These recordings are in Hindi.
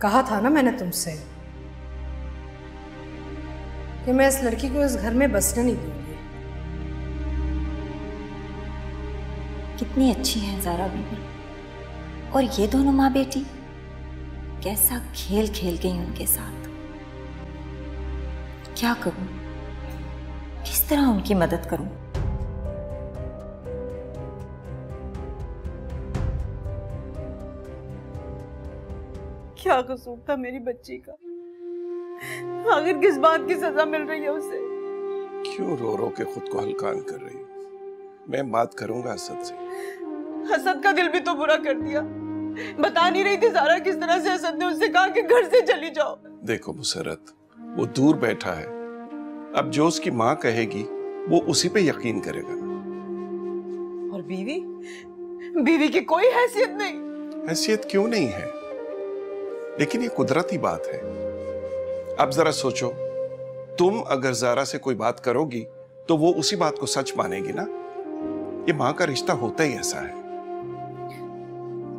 कहा था ना मैंने तुमसे कि मैं इस लड़की को इस घर में बसने नहीं दूंगी। कितनी अच्छी है ज़ारा बीबी, और ये दोनों माँ बेटी कैसा खेल खेल गई उनके साथ। क्या करूं, किस तरह उनकी मदद करूं? क्या कसूर था मेरी बच्ची का? आखिर किस बात की सजा मिल रही है उसे? क्यों रो रो के खुद को हल्कान कर रही हो? मैं बात करूंगा असद से। असद का दिल भी तो बुरा कर दिया। बता नहीं रही थी ज़ारा किस तरह से असद ने उससे कहा कि घर से चली जाओ। देखो मुसर्रत, वो दूर बैठा है, अब जो उसकी माँ कहेगी वो उसी पे यकीन करेगा। और बीवी, बीवी की कोई हैसियत नहीं। हैसियत क्यों नहीं है, लेकिन ये कुदरती बात है। अब जरा सोचो, तुम अगर ज़ारा से कोई बात करोगी तो वो उसी बात को सच मानेगी ना। ये माँ का रिश्ता होता ही ऐसा है।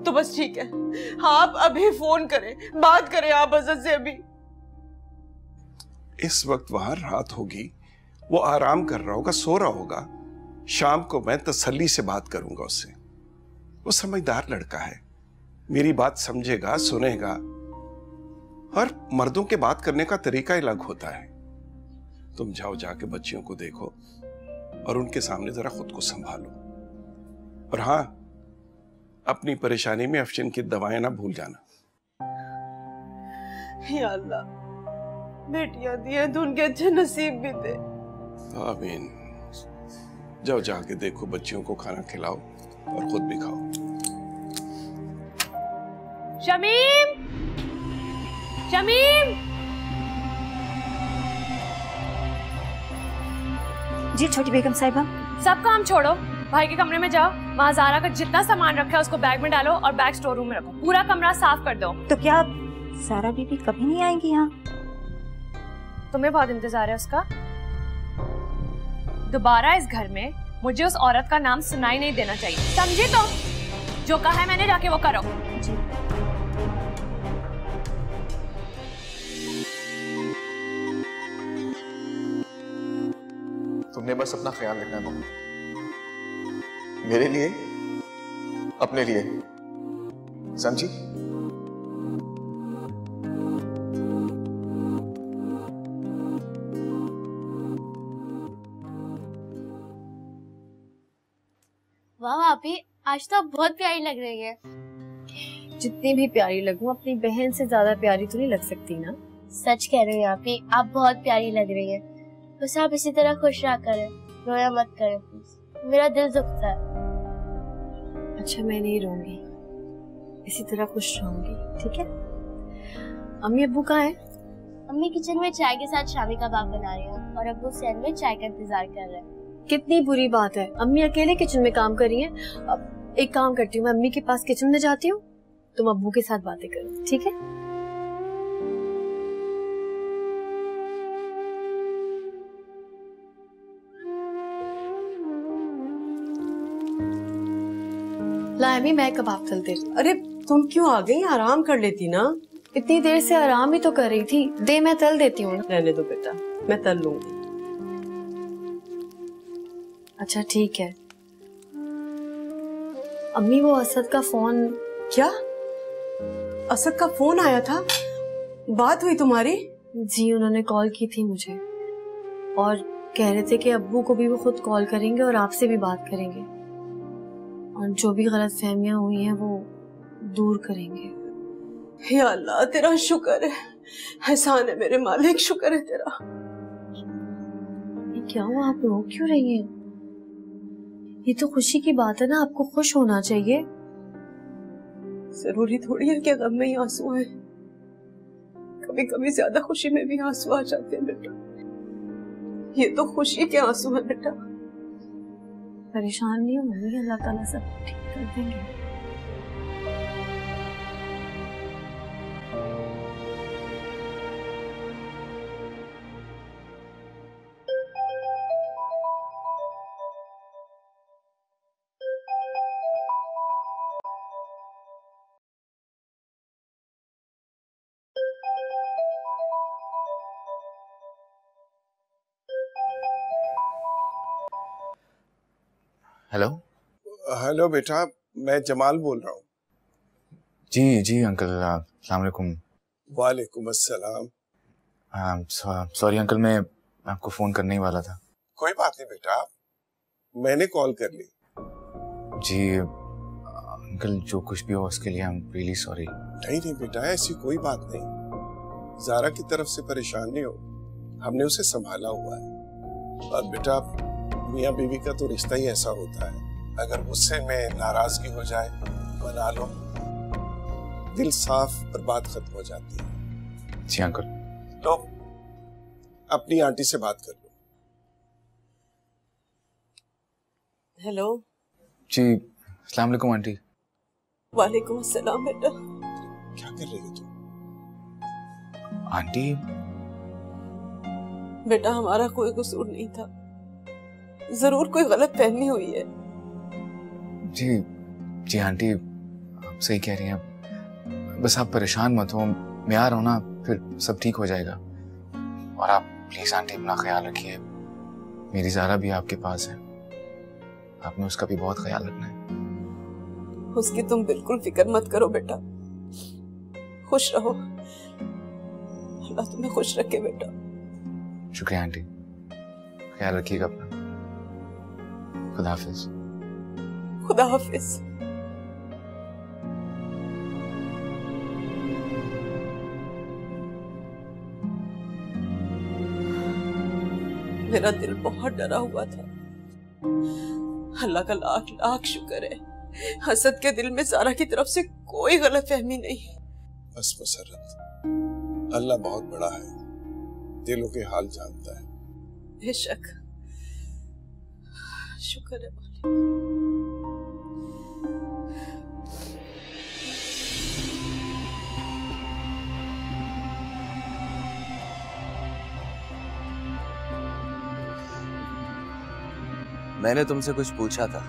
तो बस ठीक है, आप अभी फोन करें, बात करें आप असद से अभी। इस वक्त वहां रात होगी, वो आराम कर रहा होगा, सो रहा होगा। शाम को मैं तसल्ली से बात करूंगा उससे। वो समझदार लड़का है, मेरी बात समझेगा, सुनेगा। और मर्दों के बात करने का तरीका अलग होता है। तुम जाओ, जाके बच्चियों को देखो और उनके सामने जरा खुद को संभालो। और हाँ, अपनी परेशानी में अफशिन की दवाएं ना भूल जाना। या अल्लाह, बेटियां दी हैं तो उनके अच्छे नसीब भी थे। आमीन। जाओ, जाके देखो, बच्चियों को खाना खिलाओ और खुद भी खाओ। शमीम, शमीम। जी छोटी बेगम साहिबा। सब काम छोड़ो, भाई के कमरे में जाओ। वहाँ ज़ारा का जितना सामान रखा है उसको बैग में डालो और बैग स्टोर रूम में रखो। पूरा कमरा साफ कर दो। तो क्या ज़ारा बीबी कभी नहीं आएंगी यहाँ? तुम्हें बहुत इंतजार है उसका। दोबारा इस घर में मुझे उस औरत का नाम सुनाई नहीं देना चाहिए, समझी? तो जो कहा है मैंने, जाके वो करो। जी। तुमने बस अपना ख्याल रखना है, मेरे लिए, अपने लिए, समझी? वाह भाभी, आज तो आप बहुत प्यारी लग रही है। जितनी भी प्यारी लगूं, अपनी बहन से ज्यादा प्यारी तो नहीं लग सकती ना। सच कह रही हैं आपी, आप बहुत प्यारी लग रही है। बस आप इसी तरह खुश रहा करें, रोया मत करें प्लीज, मेरा दिल दुखता है। अच्छा, मैं नहीं रहूंगी, इसी तरह खुश रहूंगी, ठीक है? अम्मी अब्बू कहाँ हैं? अम्मी किचन में चाय के साथ शामी कबाब बना रही हैं और अब्बू सैन में चाय का इंतजार कर रहे हैं। कितनी बुरी बात है, अम्मी अकेले किचन में काम कर रही हैं। अब एक काम करती हूँ, मैं अम्मी के पास किचन में जाती हूँ, तुम अब्बू के साथ बातें करो, ठीक है? ला अम्मी, मैं कबाब तलते। अरे तुम क्यों आ गई? आराम कर लेती ना। इतनी देर से आराम ही तो कर रही थी, दे मैं तल देती हूँ। रहने दो बेटा, मैं तल लूंगी। अच्छा ठीक है। अम्मी वो असद का फोन। क्या? असद का फोन आया था? बात हुई तुम्हारी? जी, उन्होंने कॉल की थी मुझे और कह रहे थे कि अब्बू को भी वो खुद कॉल करेंगे और आपसे भी बात करेंगे और जो भी गलतफहमियां हुई हैं वो दूर करेंगे। या अल्लाह, तेरा शुक्र है, एहसान है मेरे मालिक, शुक्र है तेरा। ये क्या हुआ, आप रो क्यों रही हैं? ये तो खुशी की बात है ना, आपको खुश होना चाहिए। जरूरी थोड़ी है कि गम में ही आंसू आए, कभी कभी ज्यादा खुशी में भी आंसू आ जाते हैं बेटा। ये तो खुशी के आंसू हैं बेटा। परेशान नहीं हो मम्मी, अल्लाह ताला सब ठीक कर देंगे। हेलो। हेलो बेटा, मैं जमाल बोल रहा हूँ। जी जी अंकल, अस्सलाम वालेकुम। वालेकुम अस्सलाम। सॉरी अंकल, मैं आपको फोन करने ही वाला था। कोई बात नहीं बेटा, मैंने कॉल कर ली। जी अंकल, जो कुछ भी हो उसके लिए आई एम रियली सॉरी। नहीं नहीं बेटा, ऐसी कोई बात नहीं। ज़ारा की तरफ से परेशान नहीं हो, हमने उसे संभाला हुआ है। और बेटा, मियाँ बीवी का तो रिश्ता ही ऐसा होता है, अगर गुस्से में नाराजगी हो जाए, मना लो, दिल साफ और बात खत्म हो जाती है। जी अंकल। तो अपनी आंटी से बात कर लो। हेलो। जी अस्सलाम वालेकुम आंटी। वालेकुम अस्सलाम बेटा। क्या कर रही हो तुम? आंटी बेटा, हमारा कोई कसूर नहीं था, जरूर कोई गलत फहमी हुई है। जी जी आंटी, आप सही कह रही हैं, बस आप परेशान मत हो, मैं आ रहा हूँ ना, फिर सब ठीक हो जाएगा। और आप प्लीज आंटी अपना ख्याल रखिए, मेरी ज़ारा भी आपके पास है, आपने उसका भी बहुत ख्याल रखना है। उसकी तुम बिल्कुल फिक्र मत करो बेटा, खुश रहो, अल्लाह तुम्हें खुश रखे बेटा। शुक्रिया आंटी, ख्याल रखिएगा अपना। खुदा हाफिज। खुदा हाफिज। मेरा दिल बहुत डरा हुआ था, अल्लाह का लाख लाख शुक्र है, हसद के दिल में ज़ारा की तरफ से कोई गलत फहमी नहीं। बस मसरत, अल्लाह बहुत बड़ा है, दिलों के हाल जानता है। बेशक, शुक्र है मालिक। मैंने तुमसे कुछ पूछा था,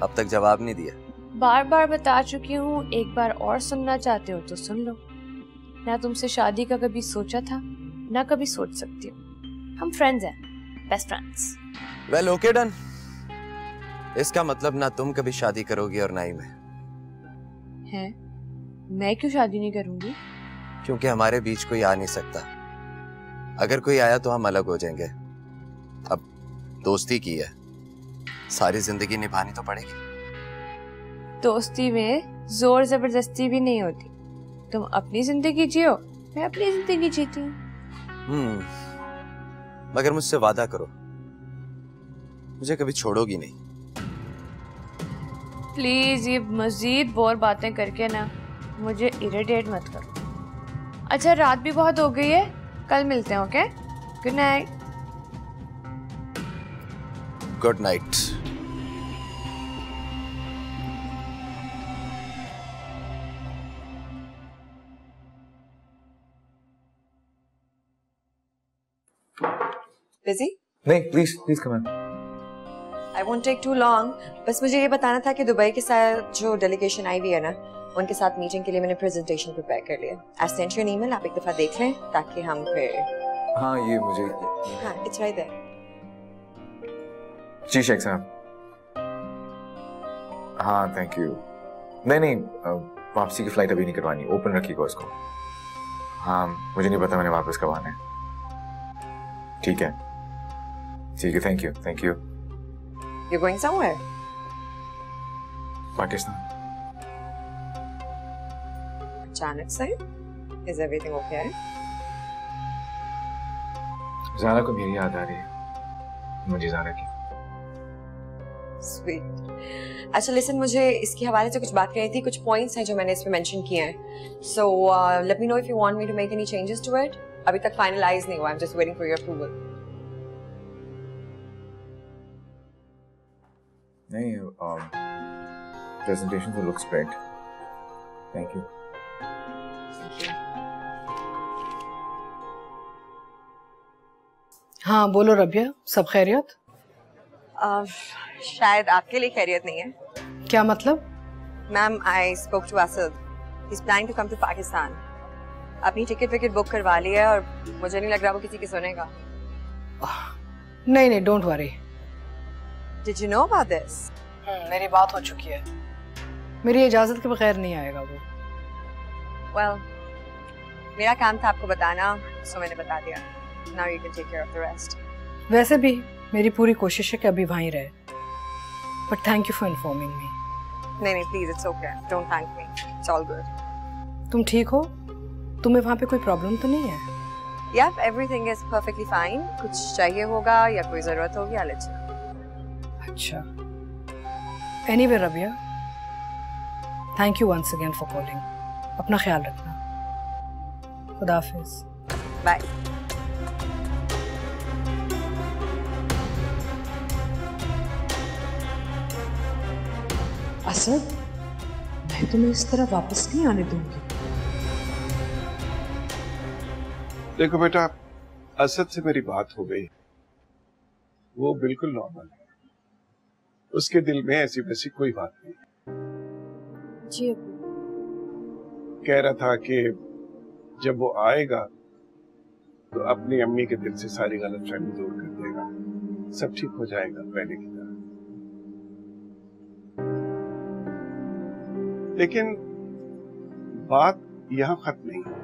अब तक जवाब नहीं दिया। बार बार बता चुकी हूँ, एक बार और सुनना चाहते हो तो सुन लो। ना तुमसे शादी का कभी सोचा था, ना कभी सोच सकती हूँ। हम फ्रेंड्स हैं, best friends. Well okay done. इसका मतलब ना तुम कभी शादी करोगी और ना ही मैं। हैं? मैं क्यों शादी नहीं करूंगी? क्योंकि हमारे बीच कोई आ नहीं सकता, अगर कोई आया तो हम अलग हो जाएंगे। अब दोस्ती की है, सारी जिंदगी निभानी तो पड़ेगी। दोस्ती में जोर जबरदस्ती भी नहीं होती, तुम अपनी जिंदगी जियो, मैं अपनी जिंदगी जीती हूँ। मगर मुझसे वादा करो, मुझे कभी छोड़ोगी नहीं। प्लीज ये मजीद बोर बातें करके ना मुझे इरिटेट मत करो। अच्छा, रात भी बहुत हो गई है, कल मिलते हैं। Okay, good night. Good night. Busy? नहीं, please please come in. I won't take too long. बस मुझे ये बताना था कि दुबई के साथ जो डेलीगेशन आई हुई है ना, उनके साथ मीटिंग के लिए मैंने प्रेजेंटेशन प्रिपेयर कर लिया। I sent you an email, आप एक दफा देख लें ताकि हम फिर। हाँ ये मुझे। हाँ, it's right there. जी शेख साहब। हाँ थैंक यू। नहीं वापसी की फ्लाइट अभी नहीं करवानी, ओपन रखिएगा उसको। हाँ मुझे नहीं पता मैंने वापस कब आना है। ठीक है thank you thank you. You're going somewhere? Pakistan. अचानक से? Is everything okay? ज़ारा को मेरी याद आ रही है, मुझे ज़ारा की। Sweet. अच्छा लिसन, मुझे इसके हवाले से कुछ बात करनी थी, कुछ पॉइंट्स हैं जो मैंने इसमें मेंशन किए हैं। So let me know if you want me to make any changes to it. अभी तक फाइनलाइज नहीं हुआ, I'm just waiting for your approval. नहीं presentation so looks great. Thank you. हाँ बोलो रबिया, सब खैरियत? शायद आपके लिए खैरियत नहीं है। क्या मतलब? Ma'am, I spoke to Asad. He's planning to come to Pakistan. अपनी टिकट विकेट बुक करवा ली है और मुझे नहीं लग रहा वो किसी की सुनेगा। नहीं, don't worry. Did you know about this? मेरी बात हो चुकी है। मेरी इजाजत के बगैर नहीं आएगा वो। Well, मेरा काम था आपको बताना, so मैंने बता दिया। Now you can take care of the rest. वैसे भी मेरी पूरी कोशिश है कि अभी वहीं रहे। But thank you for informing me. नहीं, please, it's okay. Don't thank me. It's all good. तुम ठीक हो? तुम्हें वहाँ पे कोई प्रॉब्लम तो नहीं है? Yep, everything is perfectly fine. कुछ चाहिए होगा या कोई जरूरत होगी, I'll let you know. अच्छा। Anyway, Rabia, thank you once again for calling. अपना ख्याल रखना। खुदा हाफिज। Bye. असद, मैं तुम्हें इस तरह वापस नहीं आने दूंगी। देखो बेटा, असद से मेरी बात हो गई, वो बिल्कुल नॉर्मल है, उसके दिल में ऐसी वैसी कोई बात नहीं। जी कह रहा था कि जब वो आएगा तो अपनी अम्मी के दिल से सारी गलतफहमी दूर कर देगा, सब ठीक हो जाएगा पहले की तरह। लेकिन बात यहां खत्म नहीं होगी।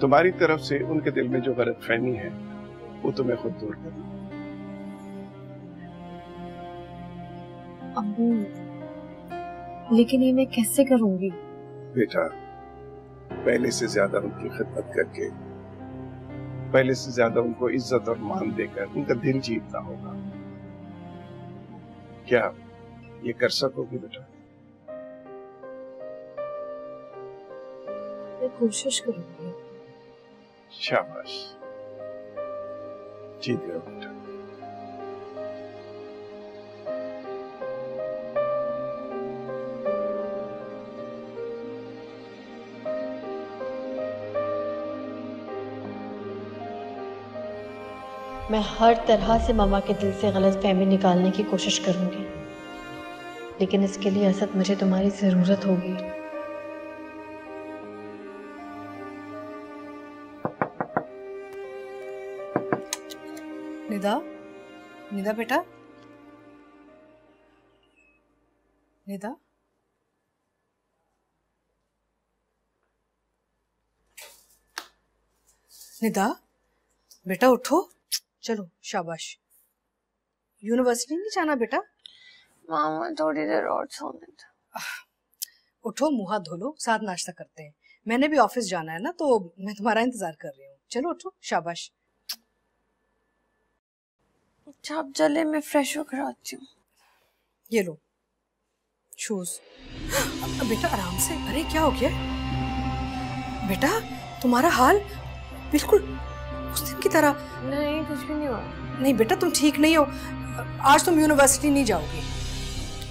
तुम्हारी तरफ से उनके दिल में जो गलतफहमी है वो तुम्हें खुद दूर करना। अम्मू, लेकिन ये मैं कैसे करूंगी? बेटा, पहले से ज्यादा उनकी खिदमत करके, पहले से ज्यादा उनको इज्जत और मान देकर उनका दिल जीतना होगा। क्या ये कर सकोगी बेटा? मैं कोशिश करूंगी। शाबाश, जीत गए बेटा। मैं हर तरह से मामा के दिल से गलतफहमी निकालने की कोशिश करूंगी, लेकिन इसके लिए असद मुझे तुम्हारी जरूरत होगी। निदा, निदा बेटा, निदा, निदा बेटा उठो, चलो शाबाश। यूनिवर्सिटी नहीं जाना बेटा? मामा थोड़ी देर और सोने दो। उठो, मुंह हाथ धो लो, साथ नाश्ता करते हैं। मैंने भी ऑफिस जाना है ना, तो मैं तुम्हारा इंतजार कर रही हूँ। चलो उठो, शाबाश। अच्छा अब चले, मैं फ्रेश होकर आती हूँ। ये लो शूज। बेटा आराम से। अरे क्या हो गया बेटा? तुम्हारा हाल बिल्कुल उस दिन की तरह। नहीं, कुछ भी नहीं हुआ। नहीं बेटा, तुम ठीक नहीं हो। आज तुम यूनिवर्सिटी नहीं जाओगी।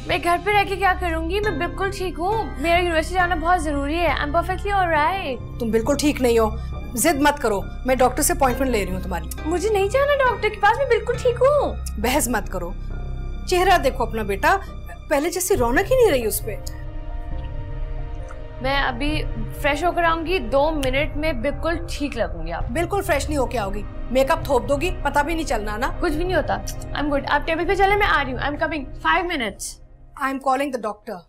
मैं घर पे रह के क्या करूंगी? मैं बिल्कुल ठीक हूँ। मेरा यूनिवर्सिटी जाना बहुत जरूरी है। आई एम परफेक्टली ऑलराइट। तुम बिल्कुल ठीक नहीं हो, जिद मत करो। मैं डॉक्टर से अपॉइंटमेंट ले रही हूँ तुम्हारी। मुझे नहीं जाना डॉक्टर के पास, मैं बिल्कुल ठीक हूँ। बहस मत करो, चेहरा देखो अपना बेटा, पहले जैसी रौनक ही नहीं रही उस पे। मैं अभी फ्रेश होकर आऊंगी, 2 मिनट में बिल्कुल ठीक लगूंगी। आप बिल्कुल फ्रेश नहीं होके आओगी, मेकअप थोप दोगी, पता भी नहीं चलना ना। कुछ भी नहीं होता। I am good. आप टेबल पे चले, मैं आ रही हूँ। I am coming 5 minutes. I am calling the doctor.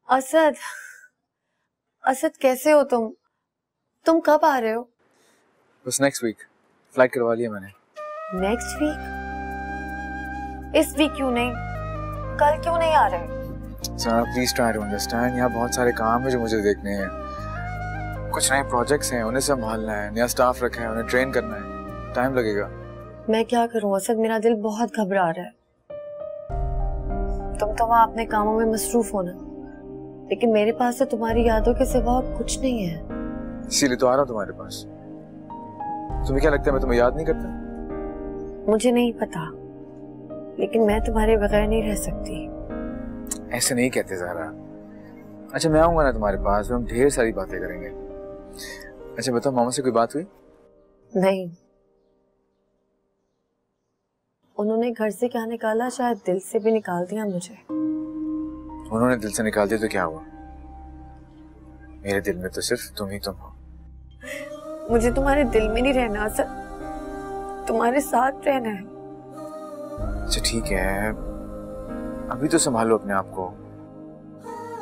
Asad, Asad कैसे हो तुम? तुम कब आ रहे हो? बस नेक्स्ट वीक फ्लाइट करवा लिया मैंने। Next week? इस वीक क्यों नहीं? कल क्यों नहीं आ रहे? सना प्लीज ट्राई टू अंडरस्टैंड, यहाँ बहुत सारे काम है जो मुझे देखने हैं। कुछ नए प्रोजेक्ट्स हैं, उन्हें संभालना है, नया स्टाफ रखा है, उन्हें ट्रेन करना है, टाइम लगेगा। मैं क्या करूं असद, मेरा दिल बहुत घबरा रहा है। तुम तो वहाँ अपने कामों में मसरूफ होना, लेकिन मेरे पास तो तुम्हारी यादों के सिवा कुछ नहीं है। इसीलिए तो आ रहा हूँ तुम्हारे पास। तुम्हें क्या लगता है मैं तुम्हें याद नहीं करता? मुझे नहीं पता, लेकिन मैं तुम्हारे बगैर नहीं रह सकती। ऐसे नहीं कहते ज़ारा। अच्छा मैं आऊंगा ना तुम्हारे पास, हम ढेर सारी बातें करेंगे। अच्छा बताओ, मामा से कोई बात हुई? नहीं, उन्होंने घर से क्या निकाला, शायद दिल से भी निकाल दिया मुझे। उन्होंने दिल से निकाल दिया तो क्या हुआ? मेरे दिल में तो सिर्फ तुम ही तुम हो। मुझे तुम्हारे दिल में नहीं रहना असद, तुम्हारे साथ रहना है। अच्छा ठीक है, अभी तो संभालो अपने आप को।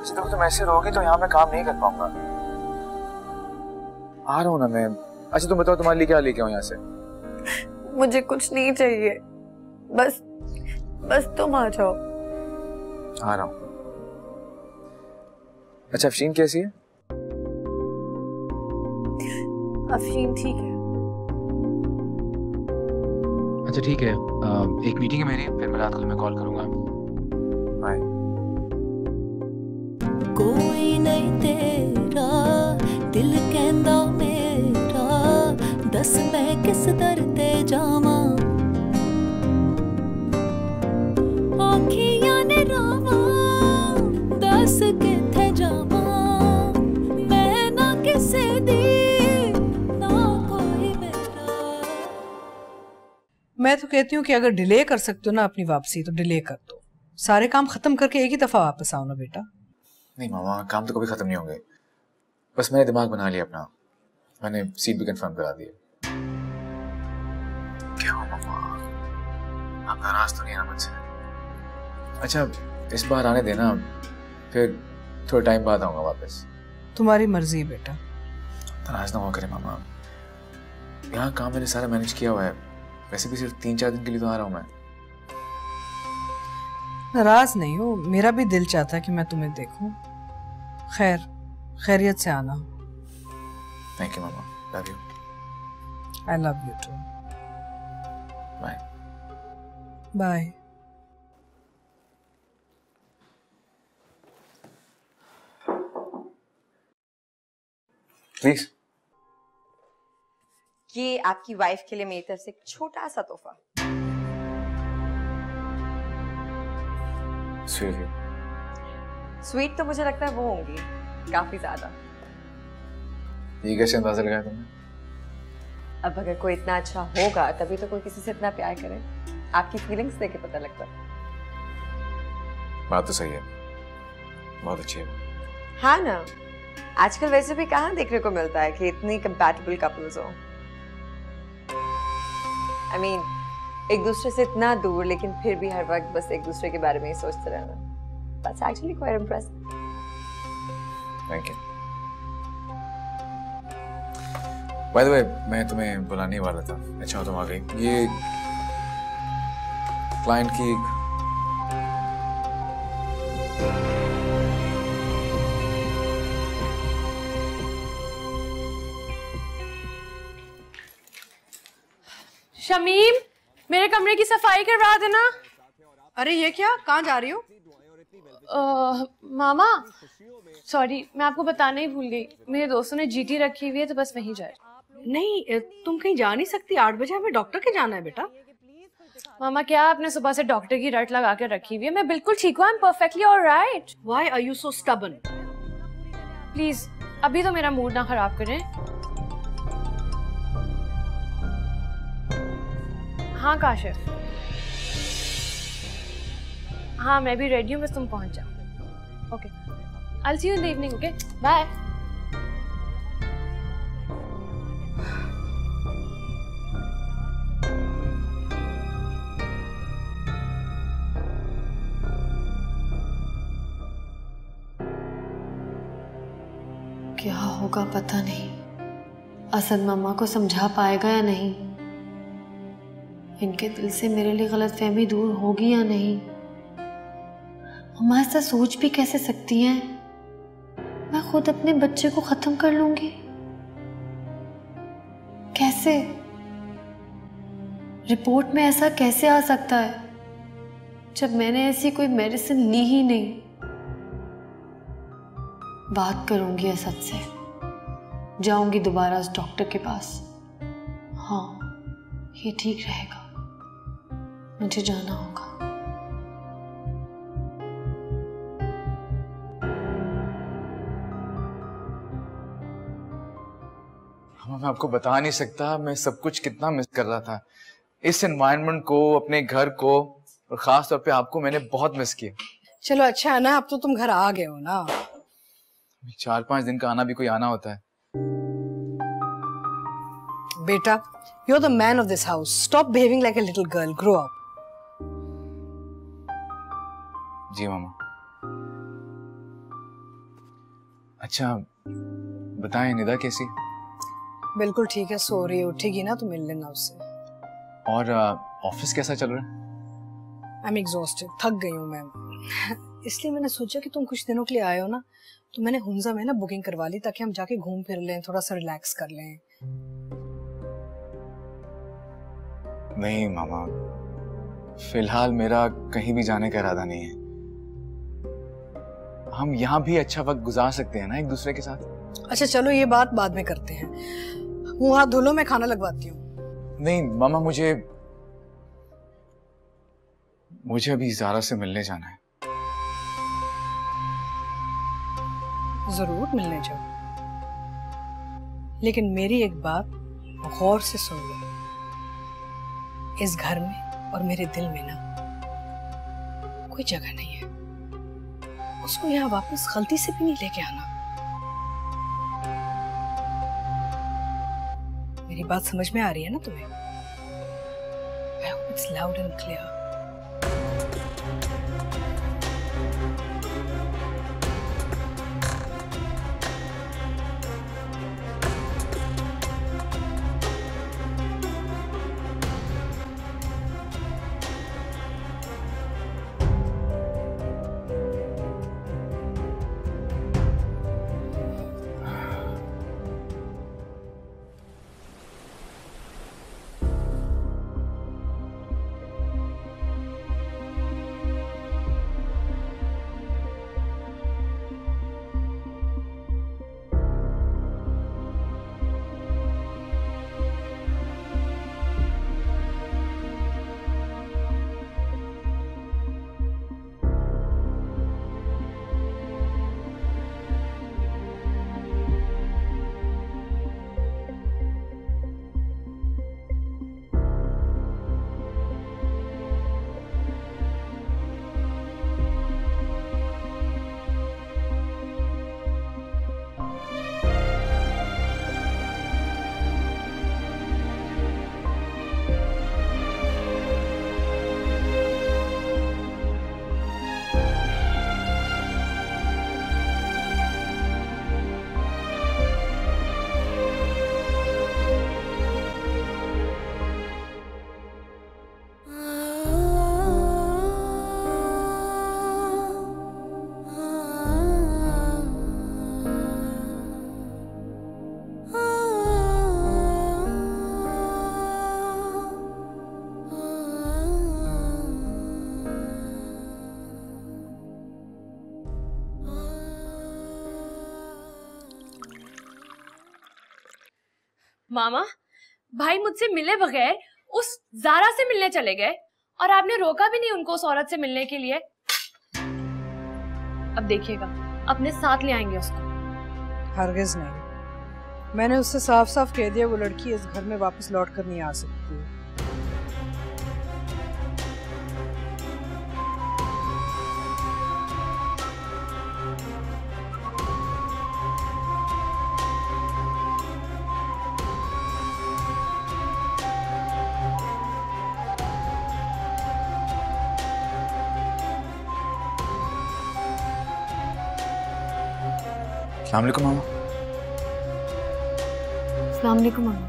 जब तुम ऐसे रहोगे तो यहाँ मैं काम नहीं कर पाऊंगा। आ रहा हूँ ना मैं। अच्छा तुम बताओ तुम्हारे लिए क्या लेके आऊँ यहाँ से? मुझे कुछ नहीं चाहिए, बस तुम आ जाओ। आ रहा हूँ। अच्छा अफशीन कैसी है? अफशीन ठीक है। अच्छा ठीक है, एक मीटिंग है मेरी, फिर मैं रात को तुम्हें कॉल करूंगा। बाय। कोई नहीं तेरा दिल कहंदा मेरा, दस मैं किस दर ते जावां, आखियां ने रावां दस किथे जावां, मैं ना किसे दी ना कोई मेरा। मैं तो कहती हूँ कि अगर डिले कर सकते हो ना अपनी वापसी तो डिले कर दो। सारे काम खत्म करके एक ही दफा वापस आओ ना बेटा। नहीं मामा, काम तो कभी खत्म नहीं होंगे। बस मैंने दिमाग बना लिया अपना, मैंने सीट भी कंफर्म करा दी है। क्या हो मामा, आप नाराज तो नहीं है ना मुझसे? अच्छा इस बार आने देना, फिर थोड़े टाइम बाद आऊंगा वापस। तुम्हारी मर्जी बेटा। नाराज ना हो करे मामा, यहाँ काम मैंने सारा मैनेज किया हुआ है। वैसे भी सिर्फ 3-4 दिन के लिए तो आ रहा हूँ मैं। नाराज नहीं हो, मेरा भी दिल चाहता है कि मैं तुम्हें देखूं। खैरियत से आना। थैंक यू मामा, love you. I love you too. Bye bye. Please. ये आपकी वाइफ के लिए मेरी तरफ से एक छोटा सा तोहफा। स्वीट तो मुझे लगता है वो होंगी काफी ज्यादा। ये कैसे अंदाजा लगाया तुमने? अब अगर कोई इतना अच्छा होगा तभी तो कोई किसी से इतना प्यार करे। आपकी फीलिंग्स देख के पता लगता है। बात तो सही है, बहुत अच्छी है। हाँ ना, आजकल वैसे भी कहाँ देखने को मिलता है कि इतनी कंपैटिबल कपल्स हो। I mean, एक दूसरे से इतना दूर लेकिन फिर भी हर वक्त बस एक दूसरे के बारे में ही सोचते रहना। That's actually quite impressive. Thank you. By the way, मैं तुम्हें बुलाने ही वाला था। अच्छा तुम आ गई। ये क्लाइंट की शमीम, मेरे कमरे की सफाई करवा देना। अरे ये क्या, कहाँ जा रही हो? मामा सॉरी, मैं आपको बताना ही भूल गई। मेरे दोस्तों ने जीटी रखी हुई है तो बस वहीं जाए। नहीं, तुम कहीं जा नहीं सकती। 8 बजे हमें डॉक्टर के जाना है बेटा। मामा क्या आपने सुबह से डॉक्टर की रट लगा के रखी हुई है? मैं बिल्कुल ठीक हूँ, I am perfectly alright. Why are you so stubborn? Please अभी तो मेरा मूड ना खराब करें। हाँ काशिफ, हाँ मैं भी रेडी हूँ, बस तुम पहुंच जाओ। Okay, I will see you in the evening. Okay bye. क्या होगा पता नहीं, असद मामा को समझा पाएगा या नहीं, इनके दिल से मेरे लिए गलतफहमी दूर होगी या नहीं। मम्मा ऐसा सोच भी कैसे सकती हैं? मैं खुद अपने बच्चे को खत्म कर लूंगी? कैसे? रिपोर्ट में ऐसा कैसे आ सकता है? जब मैंने ऐसी कोई मेडिसिन ली ही नहीं। बात करूंगी असद से, जाऊंगी दोबारा उस डॉक्टर के पास। हाँ, ये ठीक रहेगा, मुझे जाना होगा। मैं आपको बता नहीं सकता मैं सब कुछ कितना मिस कर रहा था। इस एनवायरनमेंट को, अपने घर को, और खास तौर पे आपको मैंने बहुत मिस किया। चलो अच्छा है ना, अब तो तुम घर आ गए हो ना। 4-5 दिन का आना भी कोई आना होता है। बेटा, you're the man of this house. Stop behaving like a little girl. Grow up. जी मामा। अच्छा बताएं, निदा कैसी? बिल्कुल ठीक है, सो रही है, उठेगी ना तो मिल लेना उससे। और ऑफिस कैसा चल रहा है? I'm exhausted, थक गई हूँ मैं। इसलिए मैंने सोचा कि तुम कुछ दिनों के लिए आए हो ना, तो मैंने हुंजा में ना बुकिंग करवा ली ताकि हम जाके घूम फिर लें, थोड़ा सा रिलैक्स कर लें। नहीं मामा, फिलहाल मेरा कहीं भी जाने का इरादा नहीं है। हम यहाँ भी अच्छा वक्त गुजार सकते हैं ना एक दूसरे के साथ। अच्छा चलो, ये बात बाद में करते हैं। मुंह हाथ धो लो, मैं खाना लगवाती हूँ। नहीं मामा, मुझे अभी ज़ारा से मिलने जाना है। जरूर मिलने जाओ, लेकिन मेरी एक बात गौर से सुन लो। इस घर में और मेरे दिल में ना कोई जगह नहीं है। उसको यहाँ वापस गलती से भी नहीं लेके आना। मेरी बात समझ में आ रही है ना तुम्हें? I hope it's loud and clear. मामा, भाई मुझसे मिले बगैर उस ज़ारा से मिलने चले गए और आपने रोका भी नहीं उनको उस औरत से मिलने के लिए। अब देखिएगा, अपने साथ ले आएंगे उसको। हरगिज नहीं, मैंने उससे साफ साफ कह दिया वो लड़की इस घर में वापस लौट कर नहीं आ सकती। अस्सलाम वालेकुम मामा। अस्सलाम वालेकुम मामा।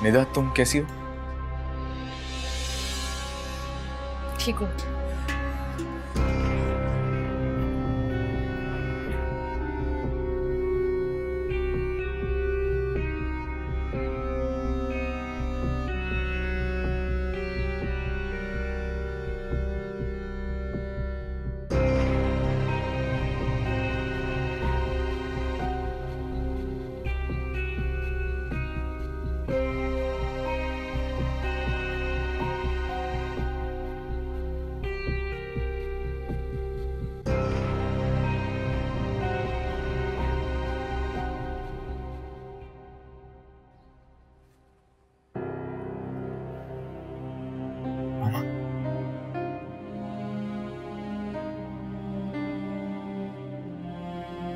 निदा, तुम कैसी हो? ठीक हो? मामा,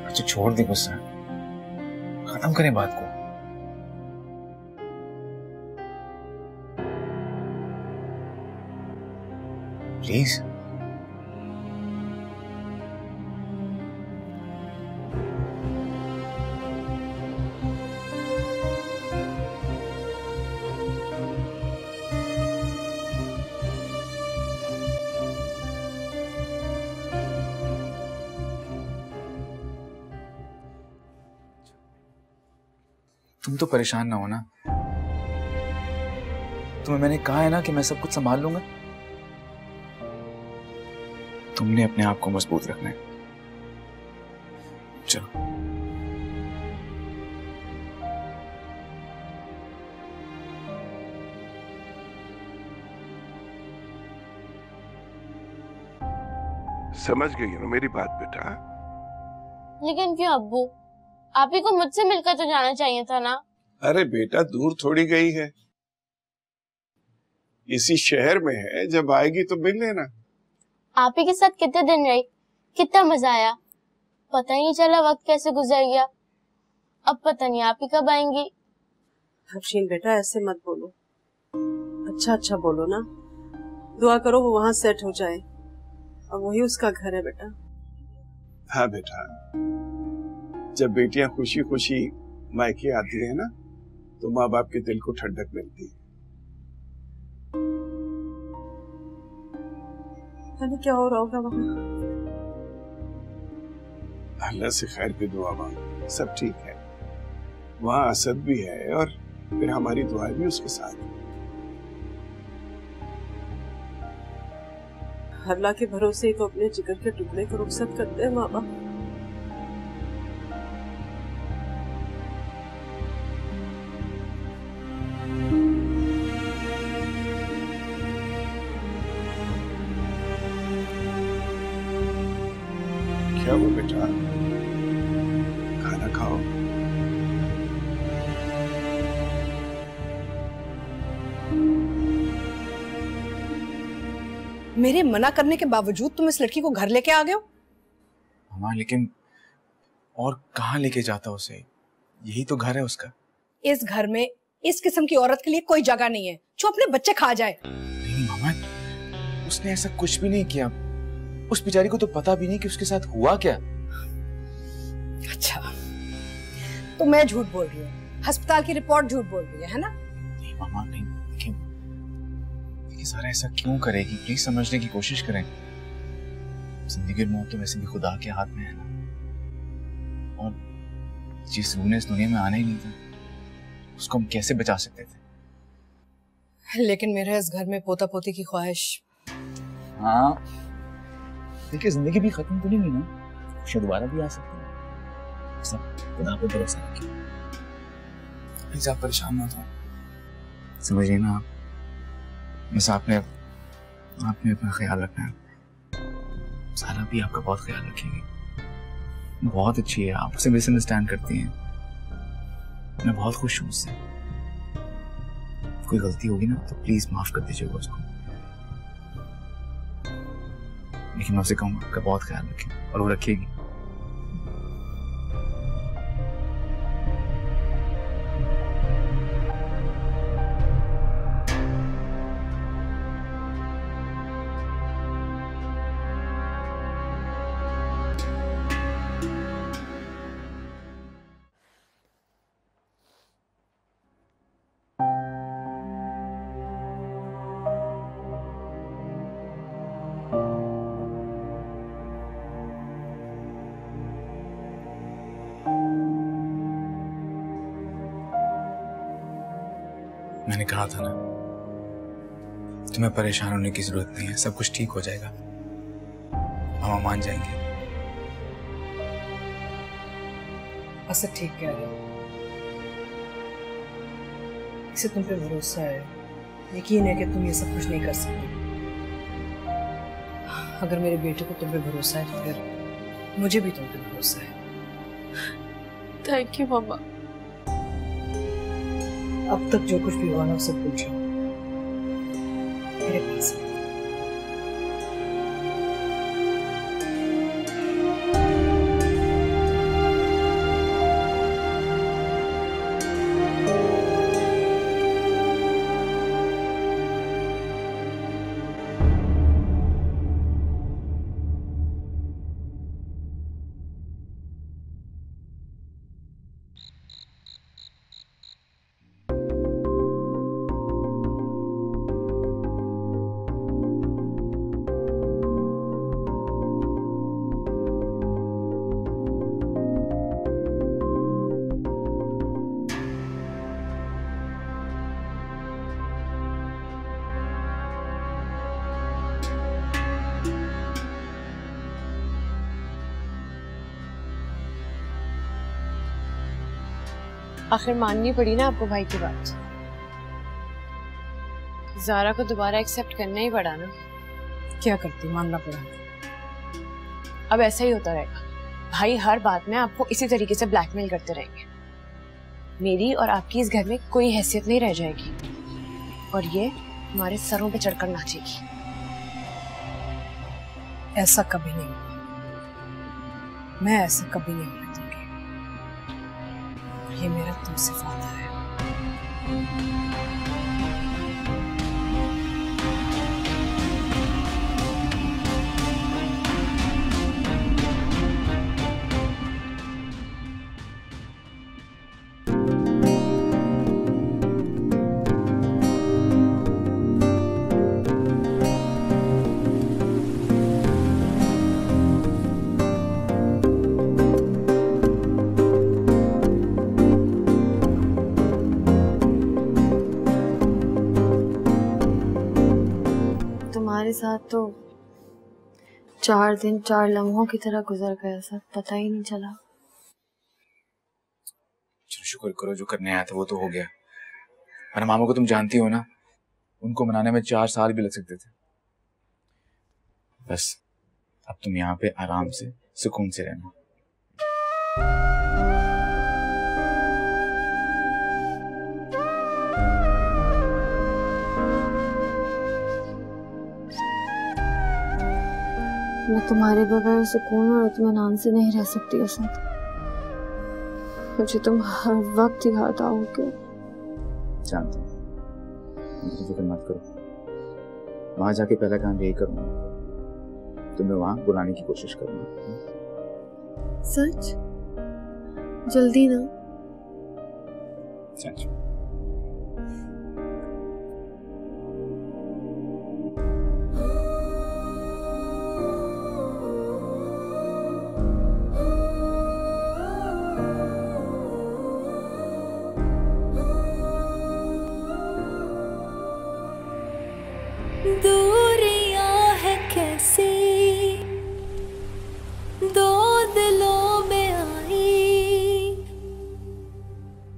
अच्छा छोड़ दे गुस्सा, खत्म करें बात को। प्लीज। तुम तो परेशान ना हो ना। तुम्हें मैंने कहा है ना कि मैं सब कुछ संभाल लूंगा। तुमने अपने आप को मजबूत रखना है। चलो। समझ गई ना मेरी बात बेटा? लेकिन क्यों अब्बू? आप ही को मुझसे मिलकर तो जाना चाहिए था ना। अरे बेटा, दूर थोड़ी गई है, इसी शहर में है, जब आएगी तो मिल लेना। आप ही के साथ कितने दिन रही, कितना मजा आया, पता ही नहीं चला वक्त कैसे गुजर गया। अब पता नहीं आप ही कब आएंगी। अफशीन बेटा, ऐसे मत बोलो, अच्छा अच्छा बोलो ना। दुआ करो वो वहां सेट हो जाए, और वही उसका घर है बेटा। हाँ बेटा, जब बेटियां खुशी खुशी मायके आती है ना, तो माँ बाप के दिल को ठंडक मिलती है। क्या हो रहा होगा वहाँ? अल्लाह से खैर की दुआ मांग, सब ठीक है। वहाँ असद भी है और फिर हमारी दुआ भी उसके साथ है। अल्लाह के भरोसे तो अपने जिगर के टुकड़े को रुखसत करते हैं माँ बाप। क्या वो बेटा, खाना खाओ। मेरे मना करने के बावजूद तुम इस लड़की को घर लेके आ गए हो? मामा, लेकिन और कहाँ लेके जाता उसे? यही तो घर है उसका। इस घर में इस किस्म की औरत के लिए कोई जगह नहीं है जो अपने बच्चे खा जाए। नहीं मामा, उसने ऐसा कुछ भी नहीं किया। उस बेचारी को तो पता भी नहीं कि उसके साथ हुआ क्या। अच्छा, तो मैं झूठ बोल रही हूँ, अस्पताल की रिपोर्ट झूठ बोल रही है ना? नहीं मामा, नहीं। सारा ऐसा क्यों करेगी? प्लीज समझने की कोशिश करें। जिंदगी और मौत तो वैसे भी खुदा के हाथ में है ना, और जिस रूह ने इस दुनिया में आना ही नहीं था, उसको हम कैसे बचा सकते थे? लेकिन मेरे इस घर में पोता पोती की ख्वाहिश। हाँ, देखिए जिंदगी भी खत्म तो नहीं हुई ना, खुशियां दोबारा भी आ सकती है। सब खुदा पे भरोसा रखिए। प्लीज आप परेशान मत हो, समझिए ना आप। बस आपने अपना ख्याल रखना है। सारा भी आपका बहुत ख्याल रखेगी। बहुत अच्छी है, आप उसे मिसअंडरस्टैंड करती हैं। मैं बहुत खुश हूँ उससे। कोई गलती होगी ना तो प्लीज माफ कर दीजिएगा उसको। लेकिन मैं उसे कहूँगा आपका बहुत ख्याल रखें, और वो रखेगी। मैंने कहा था ना, तुम्हें परेशान होने की जरूरत नहीं है, सब कुछ ठीक हो जाएगा। मामा मान जाएंगे। असद ठीक कह रहे हो, इसे तुम पे भरोसा है, यकीन है कि तुम ये सब कुछ नहीं कर सकती। अगर मेरे बेटे को तुम पे भरोसा है तो फिर मुझे भी तुम पे भरोसा है। थैंक यू मामा। अब तक जो कुछ भी हुआ ना उसे पूछो। मेरे नहीं सकती। आखिर माननी पड़ी ना आपको भाई की बात। ज़ारा को दोबारा एक्सेप्ट करना ही पड़ा ना। क्या करती, मानना पड़ा। अब ऐसा ही होता रहेगा, भाई हर बात में आपको इसी तरीके से ब्लैकमेल करते रहेंगे। मेरी और आपकी इस घर में कोई हैसियत नहीं रह जाएगी और ये हमारे सरों पे चढ़कर नाचेगी। ऐसा कभी नहीं होगा, मैं ऐसा कभी नहीं होने दूंगी। ये मेरा तुमसे वादा है। तुम्हारे साथ तो 4 दिन 4 लम्हों की तरह गुजर गया, सब पता ही नहीं चला। चलो शुक्र करो, जो करने आया था वो तो हो गया। और मामू को तुम जानती हो ना, उनको मनाने में 4 साल भी लग सकते थे। बस अब तुम यहाँ पे आराम से सुकून से रहना। मैं तुम्हारे बगैर सुकून और इत्मीनान से नहीं रह सकती असद। मुझे तुम हर वक्त याद आओगे। जानता हूँ, फिक्र मत करो। वहां जाके पहला काम यही करूंगा, तुम्हें वहां बुलाने की कोशिश करूंगा। सच? जल्दी ना। सच। दूरियां है कैसी दो दिलों में आई,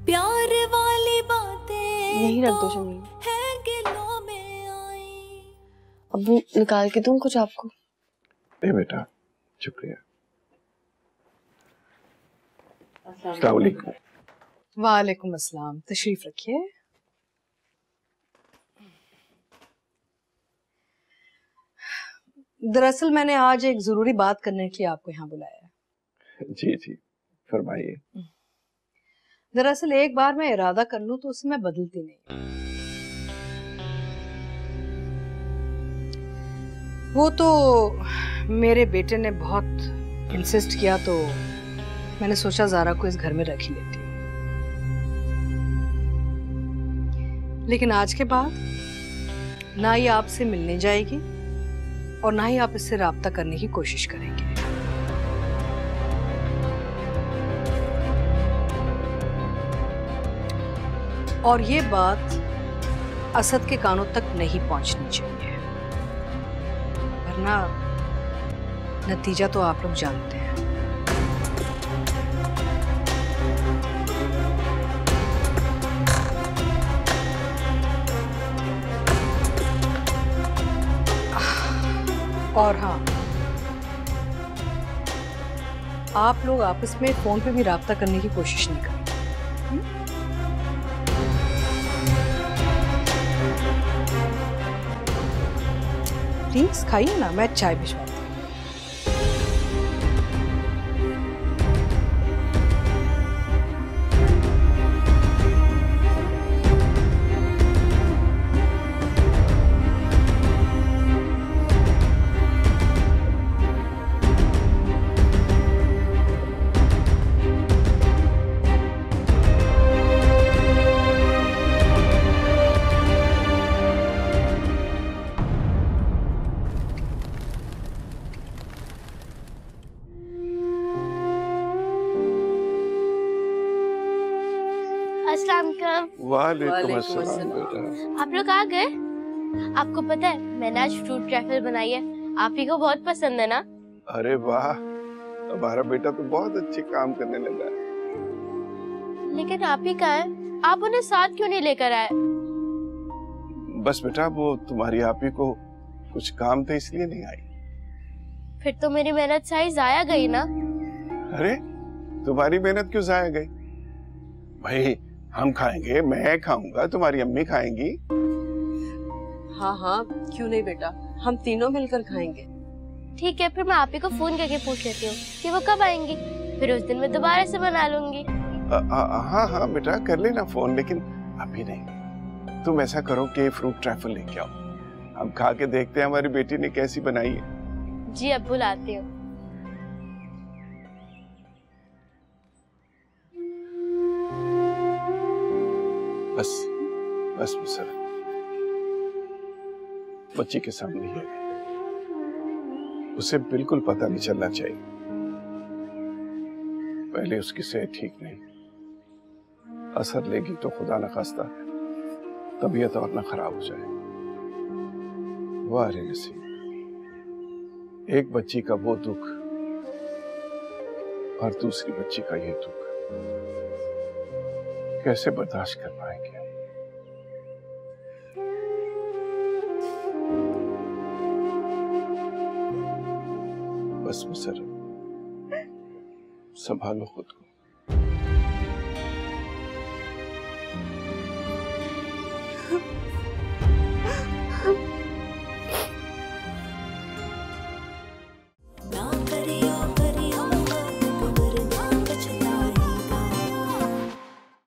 प्यार वाली बातें यही रख दो शमीम। है गिलों में आई। अब्बू निकाल के दूं कुछ आपको? नहीं बेटा, शुक्रिया। अस्सलाम वालेकुम। वालेकुम अस्सलाम, तशरीफ रखिए। दरअसल मैंने आज एक जरूरी बात करने के लिए आपको यहाँ बुलाया है। जी जी, फरमाइए। दरअसल एक बार मैं इरादा कर लूं तो उसे मैं बदलती नहीं। वो तो मेरे बेटे ने बहुत इंसिस्ट किया तो मैंने सोचा ज़ारा को इस घर में रख ही लेती हूँ। लेकिन आज के बाद ना ही आपसे मिलने जाएगी और ना ही आप इससे राब्ता करने की कोशिश करेंगे। और ये बात असद के कानों तक नहीं पहुंचनी चाहिए, वरना नतीजा तो आप लोग जानते हैं। और हाँ, आप लोग आपस में फोन पे भी राब्ता करने की कोशिश नहीं करें। प्लीज खाइए ना, मैं चाय भिजवाती हूँ। वालेकुम अस्सलाम बेटा। आप लोग आ गए? आपको पता है मैंने आज फ्रूट ट्रैफल बनाई है, आप ही को बहुत पसंद है ना? अरे वाह, हमारा बेटा तो बहुत अच्छे काम करने लगा है। लेकिन आप ही कहाँ हैं? आप उन्हें साथ क्यों नहीं लेकर आए? बस बेटा वो तुम्हारी आप ही को कुछ काम था इसलिए नहीं आई। फिर तो मेरी मेहनत सारी जाया गई ना? अरे तुम्हारी मेहनत क्यों जाया गई? भाई हम खाएंगे, मैं खाऊंगा, तुम्हारी अम्मी खाएंगी। हाँ हाँ क्यों नहीं बेटा, हम तीनों मिलकर खाएंगे। ठीक है, फिर मैं आप ही को फोन करके पूछ लेती हूँ कि वो कब आएंगी, फिर उस दिन मैं दोबारा से बना लूंगी। हाँ हाँ बेटा कर लेना फोन, लेकिन अभी नहीं। तुम ऐसा करो कि फ्रूट ट्रैफल लेके आओ, हम खा के देखते हैं हमारी बेटी ने कैसी बनाई है। जी अब बुलाती हूँ। बस बस मुसर बच्ची के सामने है, उसे बिल्कुल पता नहीं चलना चाहिए। पहले उसकी सेहत ठीक नहीं, असर लेगी तो खुदा न खास्ता तबीयत और न खराब हो जाए। वाह रे नसीब, एक बच्ची का वो दुख और दूसरी बच्ची का ये दुख कैसे बर्दाश्त कर पाएंगे। बस मुसर संभालो खुद को।